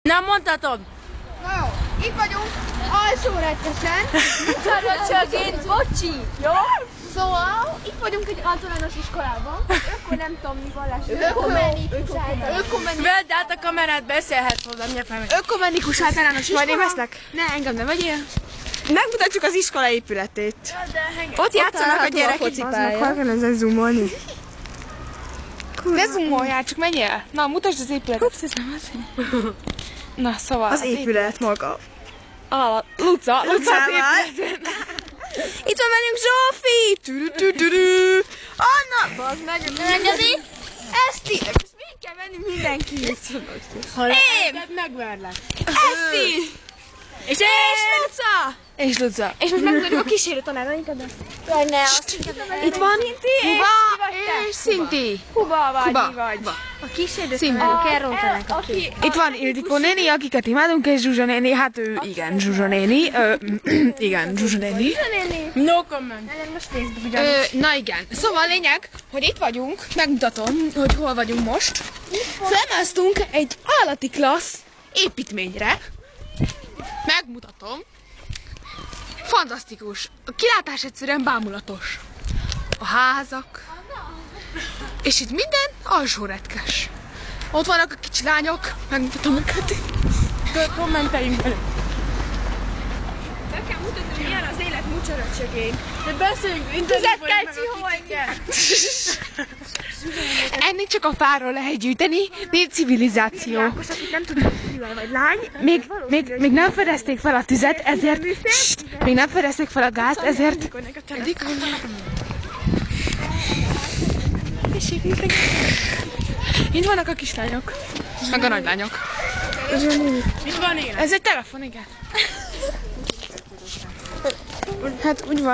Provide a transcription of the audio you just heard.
Nem mondhatod? Na jó, itt vagyunk alsórettesen. Csöröcsögént, bocsi! Jó? Szóval itt vagyunk egy általános iskolában. Akkor nem tudom mi vallás. Ökumenikus Vedd át a kamerát, beszélhetsz hozzá, mindjárt felmegy. Ökumenikus általános iskola. Majd én veszlek? Ne, engem ne vegyél. Megmutatjuk az iskola épületét. Ott játszanak a gyerekek. Hol kell ezen zoomolni? Ne zoomoljál, csak menj el. Na, mutasd az épületet. Ups, ez nem az. Na, szóval Az épület maga. Luca az épület. Itt van velünk Zsófi! Anna! Bazd meg, megengedi? Eszti! Ezt még kell venni mindenki. Én! Megverlek. Eszti! És Luca! És Luca. És most megmutatjuk a kísérő tanárainkat. Itt van Kuba és Szinti. Kuba vagy, Kuba. mi vagy? A kísérő Kell rontanak a kép. Itt van Ildikó néni, akiket imádunk, és Zsuzsa néni. Hát ő igen, Zsuzsa néni. Igen, Zsuzsa néni. No comment. Most Facebook ugyanúgy. Na igen, szóval a lényeg, hogy itt vagyunk, megmutatom, hogy hol vagyunk most. Felmásztunk egy állati klassz építményre. Megmutatom. Fantasztikus. A kilátás egyszerűen bámulatos. A házak. És itt minden alsóretkes. Ott vannak a kicsi lányok. Megmutatom őket. Kommenteljünk velük. Meg kell mutatni, hogy milyen az élet mucsaröcsögén. De beszéljünk, Tüzet kell csiholni. Ennél csak a fáról lehet gyűjteni, nincs civilizáció. Nem tudom, hogy vagy lány. Még nem fedezték fel a tüzet, ezért... Még nem fedezték fel a gázt, ezért... Itt vannak a kislányok, meg a nagylányok. Mit van élet? Ez egy telefon, igen. Hát úgy van.